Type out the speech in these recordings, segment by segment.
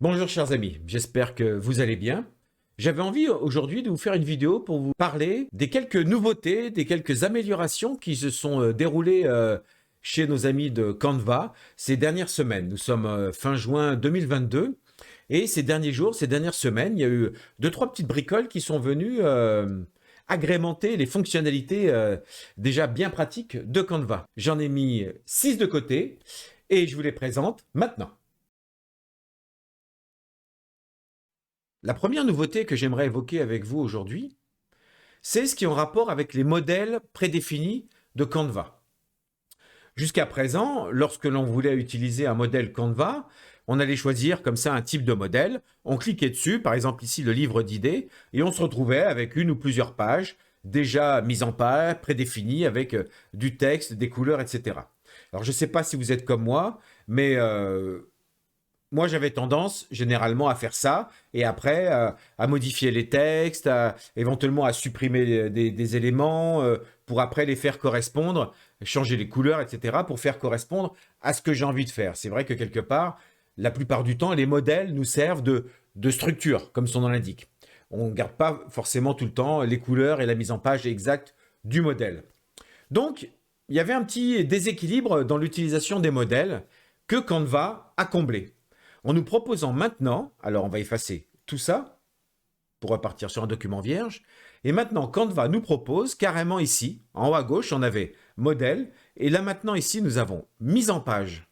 Bonjour chers amis, j'espère que vous allez bien. J'avais envie aujourd'hui de vous faire une vidéo pour vous parler des quelques nouveautés, des quelques améliorations qui se sont déroulées chez nos amis de Canva ces dernières semaines. Nous sommes fin juin 2022 et ces derniers jours, ces dernières semaines, il y a eu deux, trois petites bricoles qui sont venues agrémenter les fonctionnalités déjà bien pratiques de Canva. J'en ai mis 6 de côté et je vous les présente maintenant. La première nouveauté que j'aimerais évoquer avec vous aujourd'hui, c'est ce qui est en rapport avec les modèles prédéfinis de Canva. Jusqu'à présent, lorsque l'on voulait utiliser un modèle Canva, on allait choisir comme ça un type de modèle, on cliquait dessus, par exemple ici le livre d'idées, et on se retrouvait avec une ou plusieurs pages déjà mises en page, prédéfinies avec du texte, des couleurs, etc. Alors je ne sais pas si vous êtes comme moi, mais moi, j'avais tendance généralement à faire ça et après à modifier les textes, éventuellement à supprimer des éléments pour après les faire correspondre, changer les couleurs, etc. pour faire correspondre à ce que j'ai envie de faire. C'est vrai que quelque part, la plupart du temps, les modèles nous servent de structure, comme son nom l'indique. On ne garde pas forcément tout le temps les couleurs et la mise en page exacte du modèle. Donc, il y avait un petit déséquilibre dans l'utilisation des modèles que Canva a comblé en nous proposant maintenant, alors on va effacer tout ça pour repartir sur un document vierge, et maintenant Canva nous propose carrément ici, en haut à gauche, on avait modèle, et là maintenant ici nous avons mise en page.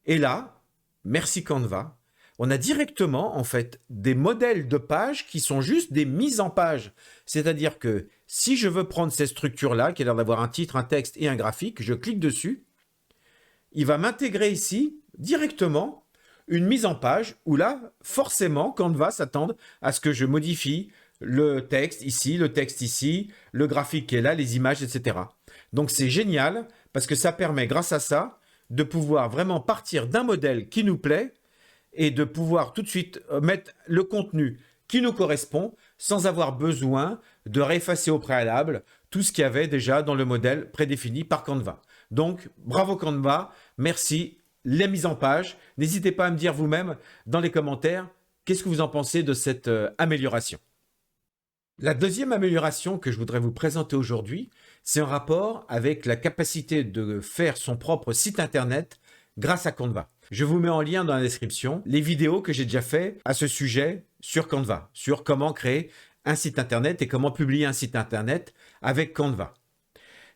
Et là, merci Canva, on a directement en fait des modèles de pages qui sont juste des mises en page. C'est-à-dire que si je veux prendre cette structure-là, qui a l'air d'avoir un titre, un texte et un graphique, je clique dessus, il va m'intégrer ici directement une mise en page où là, forcément, Canva s'attend à ce que je modifie le texte ici, le graphique qui est là, les images, etc. Donc c'est génial parce que ça permet, grâce à ça, de pouvoir vraiment partir d'un modèle qui nous plaît et de pouvoir tout de suite mettre le contenu qui nous correspond sans avoir besoin de réeffacer au préalable tout ce qu'il y avait déjà dans le modèle prédéfini par Canva. Donc, bravo Canva, merci, les mises en page. N'hésitez pas à me dire vous-même dans les commentaires qu'est-ce que vous en pensez de cette amélioration. La deuxième amélioration que je voudrais vous présenter aujourd'hui, c'est en rapport avec la capacité de faire son propre site internet grâce à Canva. Je vous mets en lien dans la description les vidéos que j'ai déjà fait à ce sujet sur Canva, sur comment créer un site internet et comment publier un site internet avec Canva.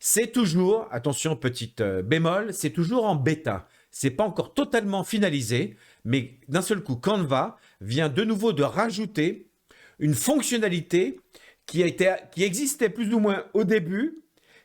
C'est toujours, attention petite bémol, c'est toujours en bêta. C'est pas encore totalement finalisé, mais d'un seul coup, Canva vient de nouveau de rajouter une fonctionnalité qui existait plus ou moins au début,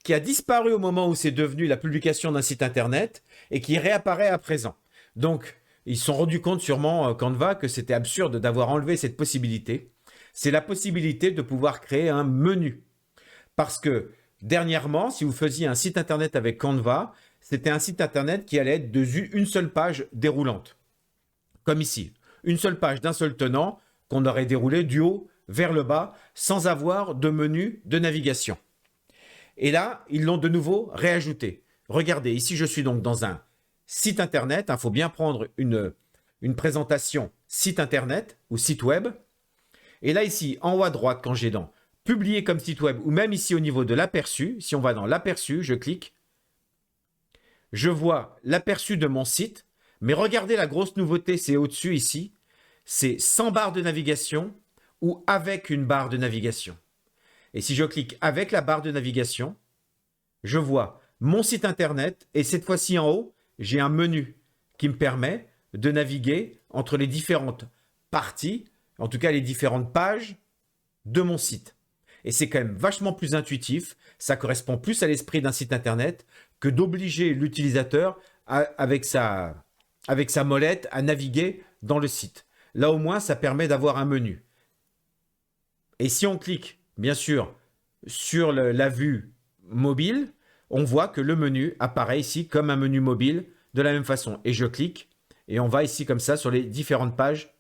qui a disparu au moment où c'est devenu la publication d'un site internet et qui réapparaît à présent. Donc, ils se sont rendus compte sûrement, Canva, que c'était absurde d'avoir enlevé cette possibilité. C'est la possibilité de pouvoir créer un menu. Parce que dernièrement, si vous faisiez un site internet avec Canva, c'était un site internet qui allait être d'une seule page déroulante. Comme ici, une seule page d'un seul tenant qu'on aurait déroulé du haut vers le bas sans avoir de menu de navigation. Et là, ils l'ont de nouveau réajouté. Regardez, ici je suis donc dans un site internet. Il faut bien prendre une présentation site internet ou site web. Et là ici, en haut à droite, quand j'ai dans publier comme site web ou même ici au niveau de l'aperçu, si on va dans l'aperçu, je clique, je vois l'aperçu de mon site, mais regardez la grosse nouveauté, c'est au-dessus ici, c'est sans barre de navigation ou avec une barre de navigation. Et si je clique avec la barre de navigation, je vois mon site internet et cette fois-ci en haut, j'ai un menu qui me permet de naviguer entre les différentes parties, en tout cas les différentes pages de mon site. Et c'est quand même vachement plus intuitif, ça correspond plus à l'esprit d'un site internet que d'obliger l'utilisateur avec sa molette à naviguer dans le site. Là au moins, ça permet d'avoir un menu. Et si on clique, bien sûr, sur la vue mobile, on voit que le menu apparaît ici comme un menu mobile de la même façon. Et je clique et on va ici comme ça sur les différentes pages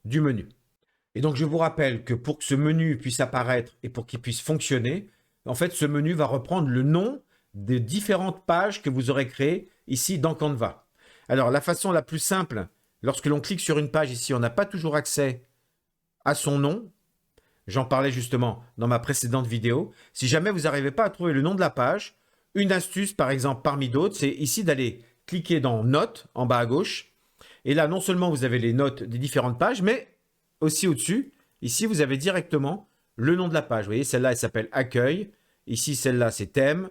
du menu. Et donc, je vous rappelle que pour que ce menu puisse apparaître et pour qu'il puisse fonctionner, en fait, ce menu va reprendre le nom des différentes pages que vous aurez créées ici dans Canva. Alors, la façon la plus simple lorsque l'on clique sur une page ici, on n'a pas toujours accès à son nom. J'en parlais justement dans ma précédente vidéo. Si jamais vous n'arrivez pas à trouver le nom de la page, une astuce, par exemple, parmi d'autres, c'est ici d'aller cliquer dans Notes, en bas à gauche. Et là, non seulement vous avez les notes des différentes pages, mais aussi au-dessus, ici, vous avez directement le nom de la page. Vous voyez, celle-là, elle s'appelle Accueil. Ici, celle-là, c'est Thème,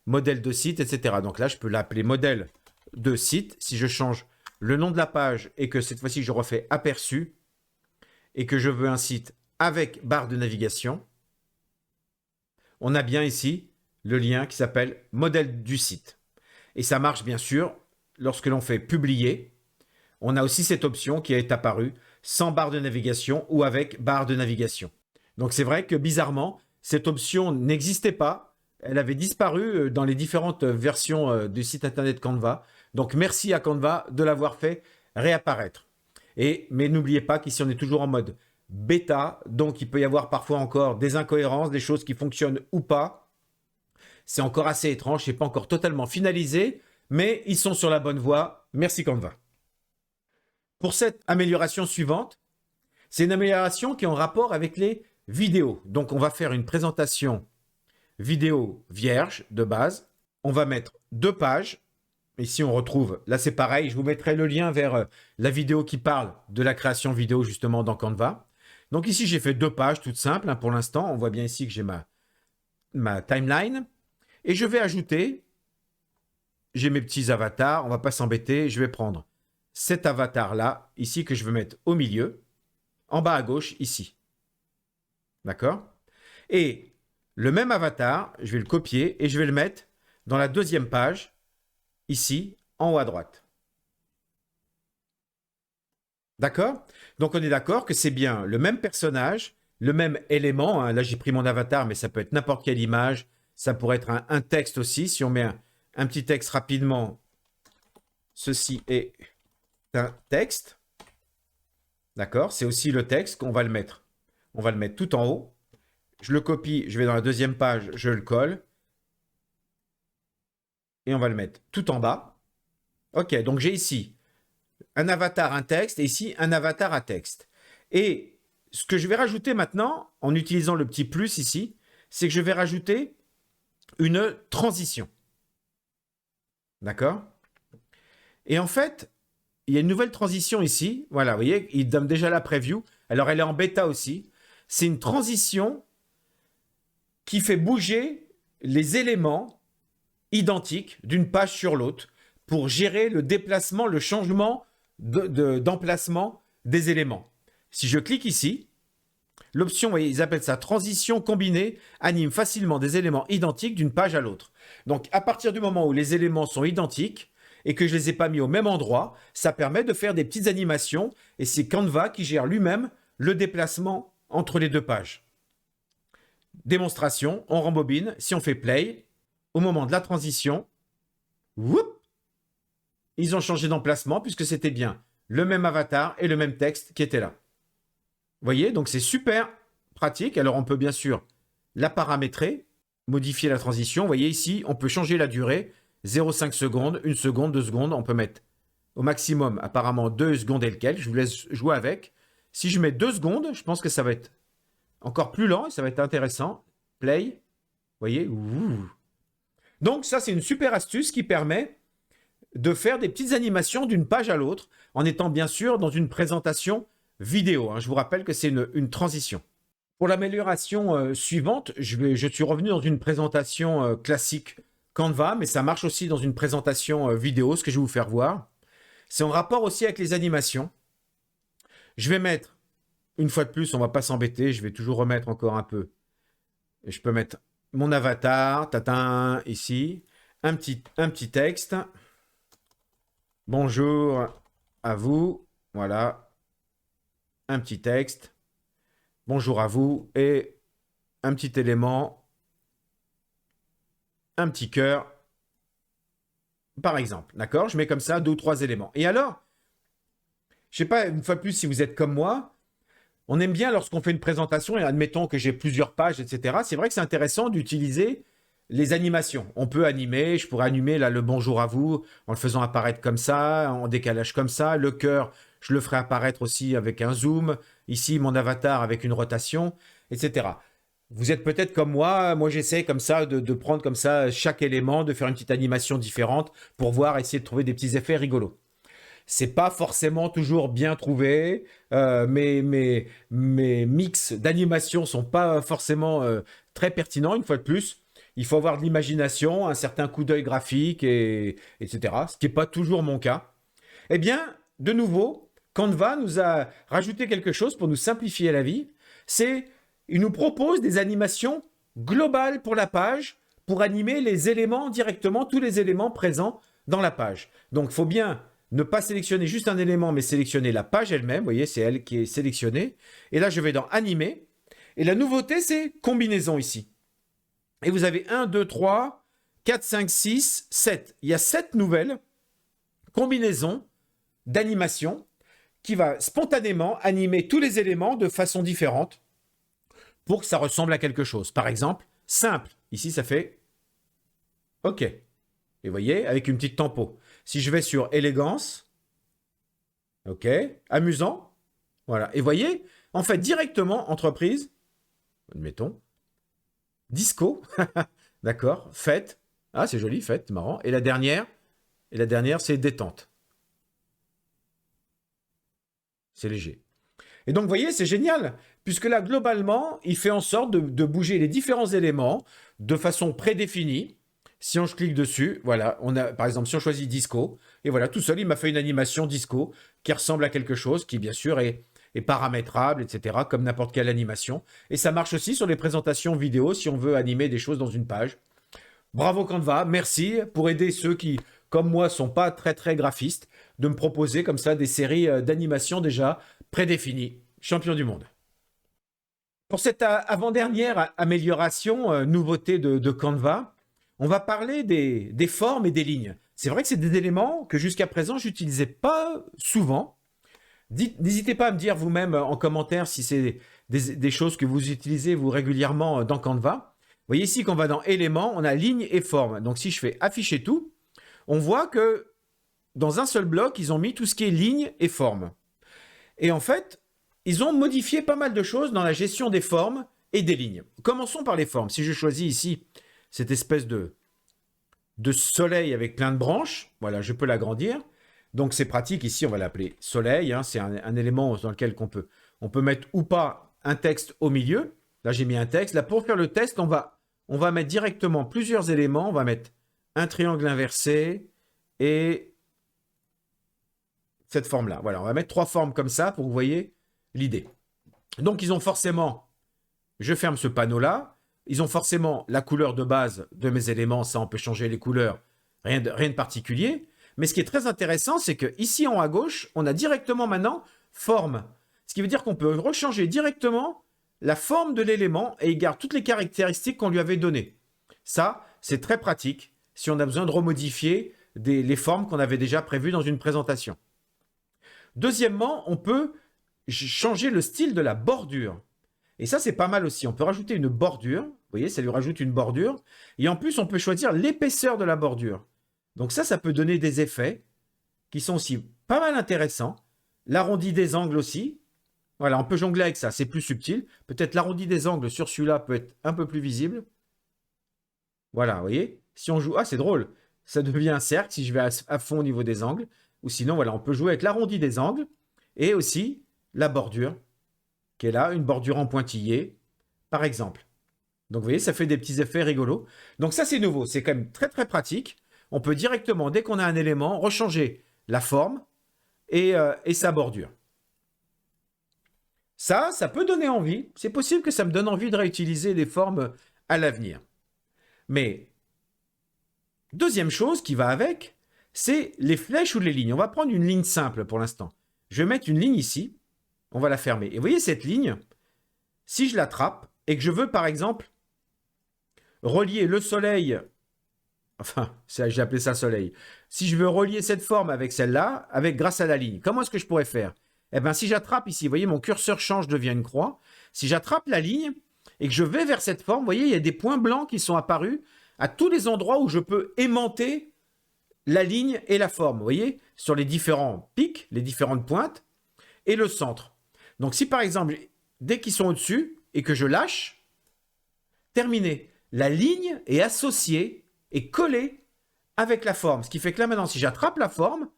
Modèle de site, etc. Donc là, je peux l'appeler Modèle de site. Si je change le nom de la page et que cette fois-ci, je refais Aperçu et que je veux un site avec barre de navigation, on a bien ici le lien qui s'appelle Modèle du site. Et ça marche bien sûr lorsque l'on fait Publier. On a aussi cette option qui est apparue sans barre de navigation ou avec barre de navigation. Donc c'est vrai que bizarrement, cette option n'existait pas. Elle avait disparu dans les différentes versions du site internet Canva. Donc merci à Canva de l'avoir fait réapparaître. Mais n'oubliez pas qu'ici on est toujours en mode bêta, donc il peut y avoir parfois encore des incohérences, des choses qui fonctionnent ou pas. C'est encore assez étrange, c'est pas encore totalement finalisé, mais ils sont sur la bonne voie. Merci Canva. Pour cette amélioration suivante, c'est une amélioration qui est en rapport avec les vidéos. Donc on va faire une présentation vidéo vierge de base. On va mettre 2 pages. Ici, on retrouve, là c'est pareil, je vous mettrai le lien vers la vidéo qui parle de la création vidéo justement dans Canva. Donc ici, j'ai fait 2 pages toutes simples hein, pour l'instant. On voit bien ici que j'ai ma timeline. Et je vais ajouter, j'ai mes petits avatars, on ne va pas s'embêter, je vais prendre cet avatar-là, ici, que je veux mettre au milieu, en bas à gauche, ici. D'accord? Et le même avatar, je vais le copier et je vais le mettre dans la 2e page, ici, en haut à droite. D'accord? Donc, on est d'accord que c'est bien le même personnage, le même élément. Hein. Là, j'ai pris mon avatar, mais ça peut être n'importe quelle image. Ça pourrait être un texte aussi. Si on met un petit texte rapidement, ceci est un texte. D'accord? C'est aussi le texte qu'on va le mettre. On va le mettre tout en haut. Je le copie, je vais dans la 2e page, je le colle. Et on va le mettre tout en bas. OK, donc j'ai ici un avatar, un texte, et ici un avatar à texte. Et ce que je vais rajouter maintenant, en utilisant le petit plus ici, c'est que je vais rajouter une transition. D'accord? Et en fait, il y a une nouvelle transition ici. Voilà, vous voyez, il donne déjà la preview. Alors, elle est en bêta aussi. C'est une transition qui fait bouger les éléments identiques d'une page sur l'autre pour gérer le déplacement, le changement d'emplacement des éléments. Si je clique ici, l'option, vous voyez, ils appellent ça transition combinée, anime facilement des éléments identiques d'une page à l'autre. Donc, à partir du moment où les éléments sont identiques et que je ne les ai pas mis au même endroit, ça permet de faire des petites animations et c'est Canva qui gère lui-même le déplacement entre les 2 pages. Démonstration, on rembobine, si on fait play, au moment de la transition, whoop, ils ont changé d'emplacement puisque c'était bien le même avatar et le même texte qui était là. Vous voyez, donc c'est super pratique. Alors on peut bien sûr la paramétrer, modifier la transition. Vous voyez ici, on peut changer la durée, 0,5 secondes, 1 seconde, 2 secondes. On peut mettre au maximum apparemment 2 secondes et le quelques. Je vous laisse jouer avec. Si je mets 2 secondes, je pense que ça va être encore plus lent et ça va être intéressant. Play, vous voyez. Ouh. Donc ça, c'est une super astuce qui permet de faire des petites animations d'une page à l'autre en étant bien sûr dans une présentation vidéo. Hein. Je vous rappelle que c'est une transition. Pour l'amélioration suivante, je suis revenu dans une présentation classique Canva, mais ça marche aussi dans une présentation vidéo, ce que je vais vous faire voir. C'est en rapport aussi avec les animations. Je vais mettre, une fois de plus, on ne va pas s'embêter, je vais toujours remettre encore un peu. Je peux mettre mon avatar, tatin, ici, un petit texte. Bonjour à vous, voilà, un petit texte. Bonjour à vous et un petit élément, un petit cœur, par exemple, d'accord? Je mets comme ça 2 ou 3 éléments. Et alors, je ne sais pas, une fois de plus, si vous êtes comme moi, on aime bien lorsqu'on fait une présentation, et admettons que j'ai plusieurs pages, etc. C'est vrai que c'est intéressant d'utiliser les animations. On peut animer, je pourrais animer là le bonjour à vous en le faisant apparaître comme ça, en décalage comme ça. Le cœur, Je le ferai apparaître aussi avec un zoom. Ici, mon avatar avec une rotation, etc. Vous êtes peut-être comme moi j'essaie comme ça de prendre comme ça chaque élément, de faire une petite animation différente pour voir, essayer de trouver des petits effets rigolos. C'est pas forcément toujours bien trouvé. Mes mix d'animation sont pas forcément très pertinents, une fois de plus. Il faut avoir de l'imagination, un certain coup d'œil graphique, etc. Ce qui n'est pas toujours mon cas. Eh bien, de nouveau, Canva nous a rajouté quelque chose pour nous simplifier la vie. Il nous propose des animations globales pour la page, pour animer les éléments directement, tous les éléments présents dans la page. Donc, il faut bien ne pas sélectionner juste un élément, mais sélectionner la page elle-même. Vous voyez, c'est elle qui est sélectionnée. Et là, je vais dans Animer. Et la nouveauté, c'est Combinaison ici. Et vous avez 1, 2, 3, 4, 5, 6, 7. Il y a 7 nouvelles combinaisons d'animation qui va spontanément animer tous les éléments de façon différente pour que ça ressemble à quelque chose. Par exemple, simple. Ici, ça fait OK. Et vous voyez, avec une petite tempo. Si je vais sur élégance, OK, amusant, voilà. Et vous voyez, en fait, directement, entreprise, admettons, disco, d'accord, fête, ah, c'est joli, fête, marrant. Et la dernière, c'est détente. C'est léger. Et donc, vous voyez, c'est génial, puisque là, globalement, il fait en sorte de bouger les différents éléments de façon prédéfinie. Si on clique dessus, voilà, on a, par exemple, si on choisit disco, et voilà, tout seul, il m'a fait une animation disco qui ressemble à quelque chose qui, bien sûr, est paramétrable, etc., comme n'importe quelle animation. Et ça marche aussi sur les présentations vidéo si on veut animer des choses dans une page. Bravo Canva, merci pour aider ceux qui, comme moi, sont pas très très graphistes, de me proposer comme ça des séries d'animation déjà prédéfinies. Champion du monde. Pour cette avant-dernière amélioration, nouveauté de Canva, on va parler des formes et des lignes. C'est vrai que c'est des éléments que jusqu'à présent, je n'utilisais pas souvent. N'hésitez pas à me dire vous-même en commentaire si c'est des choses que vous utilisez vous régulièrement dans Canva. Vous voyez ici qu'on va dans éléments, on a ligne et forme. Donc si je fais afficher tout, on voit que dans un seul bloc, ils ont mis tout ce qui est ligne et forme. Et en fait, ils ont modifié pas mal de choses dans la gestion des formes et des lignes. Commençons par les formes. Si je choisis ici cette espèce de soleil avec plein de branches, voilà, je peux l'agrandir. Donc c'est pratique, ici on va l'appeler soleil, hein, c'est un élément dans lequel on peut mettre ou pas un texte au milieu. Là j'ai mis un texte. Là pour faire le test, on va mettre directement plusieurs éléments. On va mettre un triangle inversé et cette forme-là. Voilà, on va mettre 3 formes comme ça pour que vous voyez l'idée. Donc ils ont forcément, je ferme ce panneau-là, ils ont forcément la couleur de base de mes éléments, ça on peut changer les couleurs, rien de particulier. Mais ce qui est très intéressant, c'est qu'ici en haut à gauche, on a directement maintenant forme. Ce qui veut dire qu'on peut rechanger directement la forme de l'élément et il garde toutes les caractéristiques qu'on lui avait données. Ça, c'est très pratique si on a besoin de remodifier les formes qu'on avait déjà prévues dans une présentation. Deuxièmement, on peut changer le style de la bordure. Et ça, c'est pas mal aussi. On peut rajouter une bordure. Vous voyez, ça lui rajoute une bordure. Et en plus, on peut choisir l'épaisseur de la bordure. Donc ça peut donner des effets qui sont aussi pas mal intéressants. L'arrondi des angles aussi. Voilà, on peut jongler avec ça, c'est plus subtil. Peut-être l'arrondi des angles sur celui-là peut être un peu plus visible. Voilà, vous voyez. Si on joue... Ah, c'est drôle. Ça devient un cercle si je vais à fond au niveau des angles. Ou sinon, voilà, on peut jouer avec l'arrondi des angles et aussi la bordure qui est là, une bordure en pointillé, par exemple. Donc vous voyez, ça fait des petits effets rigolos. Donc ça, c'est nouveau. C'est quand même très très pratique. On peut directement, dès qu'on a un élément, rechanger la forme et sa bordure. Ça peut donner envie. C'est possible que ça me donne envie de réutiliser les formes à l'avenir. Mais, deuxième chose qui va avec, c'est les flèches ou les lignes. On va prendre une ligne simple pour l'instant. Je vais mettre une ligne ici. On va la fermer. Et vous voyez cette ligne, si je l'attrape et que je veux, par exemple, relier le soleil... Enfin, j'ai appelé ça soleil. Si je veux relier cette forme avec celle-là, grâce à la ligne, comment est-ce que je pourrais faire? Eh bien, si j'attrape ici, vous voyez, mon curseur change, devient une croix. Si j'attrape la ligne et que je vais vers cette forme, vous voyez, il y a des points blancs qui sont apparus à tous les endroits où je peux aimanter la ligne et la forme. Vous voyez, sur les différents pics, les différentes pointes, et le centre. Donc si par exemple, dès qu'ils sont au-dessus et que je lâche, terminé. La ligne est associée et collée avec la forme. Ce qui fait que là maintenant, si j'attrape la forme,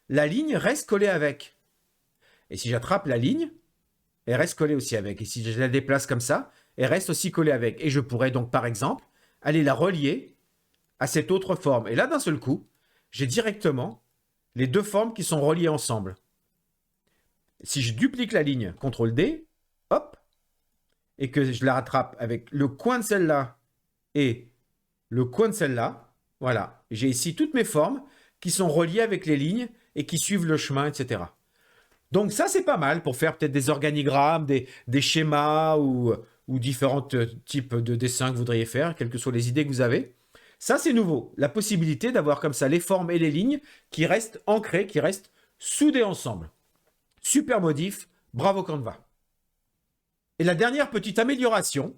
la ligne reste collée avec. Et si j'attrape la ligne, elle reste collée aussi avec. Et si je la déplace comme ça, elle reste aussi collée avec. Et je pourrais donc par exemple aller la relier à cette autre forme. Et là, d'un seul coup, j'ai directement les deux formes qui sont reliées ensemble. Si je duplique la ligne, CTRL D, hop, et que je la rattrape avec le coin de celle-là et le coin de celle-là, voilà, j'ai ici toutes mes formes qui sont reliées avec les lignes et qui suivent le chemin, etc. Donc ça, c'est pas mal pour faire peut-être des organigrammes, des schémas ou différents types de dessins que vous voudriez faire, quelles que soient les idées que vous avez. Ça, c'est nouveau. La possibilité d'avoir comme ça les formes et les lignes qui restent ancrées, qui restent soudées ensemble. Super modif, bravo Canva. Et la dernière petite amélioration,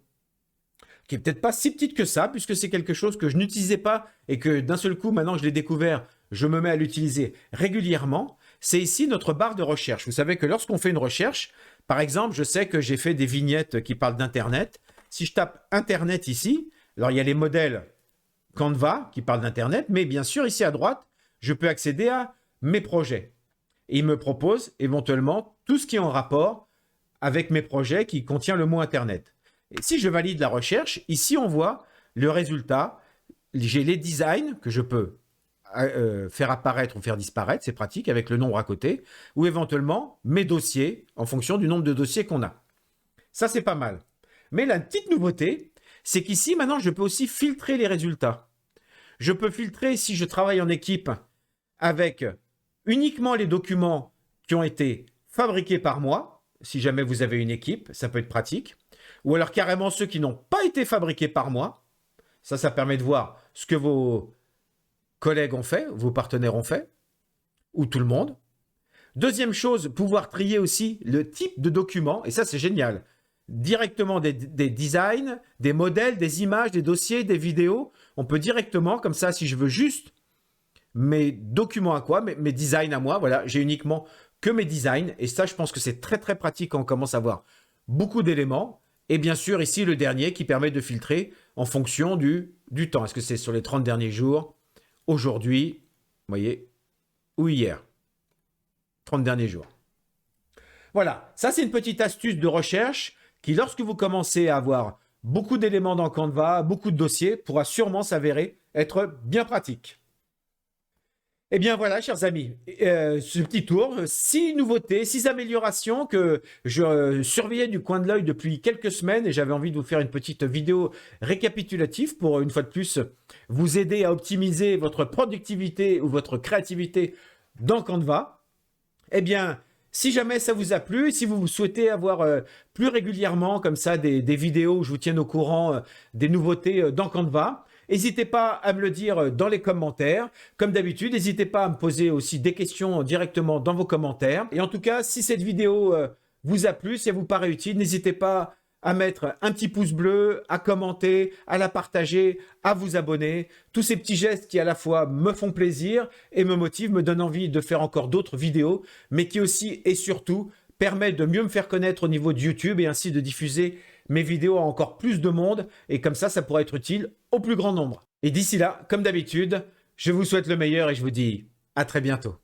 qui est peut-être pas si petite que ça, puisque c'est quelque chose que je n'utilisais pas et que d'un seul coup, maintenant que je l'ai découvert, je me mets à l'utiliser régulièrement, c'est ici notre barre de recherche. Vous savez que lorsqu'on fait une recherche, par exemple, je sais que j'ai fait des vignettes qui parlent d'Internet. Si je tape Internet ici, alors il y a les modèles Canva qui parlent d'Internet, mais bien sûr, ici à droite, je peux accéder à mes projets. Et il me propose éventuellement tout ce qui est en rapport avec mes projets qui contient le mot Internet. Et si je valide la recherche, ici on voit le résultat. J'ai les designs que je peux faire apparaître ou faire disparaître, c'est pratique, avec le nombre à côté, ou éventuellement mes dossiers en fonction du nombre de dossiers qu'on a. Ça, c'est pas mal. Mais la petite nouveauté, c'est qu'ici, maintenant, je peux aussi filtrer les résultats. Je peux filtrer, si je travaille en équipe, avec uniquement les documents qui ont été fabriqués par moi. Si jamais vous avez une équipe, ça peut être pratique. Ou alors carrément ceux qui n'ont pas été fabriqués par moi. Ça permet de voir ce que vos collègues ont fait, vos partenaires ont fait, ou tout le monde. Deuxième chose, pouvoir trier aussi le type de document, et ça c'est génial. Directement des designs, des modèles, des images, des dossiers, des vidéos. On peut directement, comme ça, si je veux juste mes documents à quoi, mes designs à moi, voilà, j'ai uniquement que mes designs. Et ça, je pense que c'est très très pratique quand on commence à avoir beaucoup d'éléments. Et bien sûr, ici, le dernier qui permet de filtrer en fonction du temps. Est-ce que c'est sur les 30 derniers jours, aujourd'hui, vous voyez, ou hier. 30 derniers jours. Voilà, ça c'est une petite astuce de recherche qui, lorsque vous commencez à avoir beaucoup d'éléments dans Canva, beaucoup de dossiers, pourra sûrement s'avérer être bien pratique. Eh bien voilà, chers amis, ce petit tour, 6 nouveautés, 6 améliorations que je surveillais du coin de l'œil depuis quelques semaines et j'avais envie de vous faire une petite vidéo récapitulative pour, une fois de plus, vous aider à optimiser votre productivité ou votre créativité dans Canva. Eh bien, si jamais ça vous a plu, si vous souhaitez avoir plus régulièrement comme ça des vidéos où je vous tienne au courant des nouveautés dans Canva, n'hésitez pas à me le dire dans les commentaires. Comme d'habitude, n'hésitez pas à me poser aussi des questions directement dans vos commentaires. Et en tout cas, si cette vidéo vous a plu, si elle vous paraît utile, n'hésitez pas à mettre un petit pouce bleu, à commenter, à la partager, à vous abonner. Tous ces petits gestes qui à la fois me font plaisir et me motivent, me donnent envie de faire encore d'autres vidéos, mais qui aussi et surtout permettent de mieux me faire connaître au niveau de YouTube et ainsi de diffuser mes vidéos à encore plus de monde. Et comme ça pourra être utile au plus grand nombre. Et d'ici là, comme d'habitude, je vous souhaite le meilleur et je vous dis à très bientôt.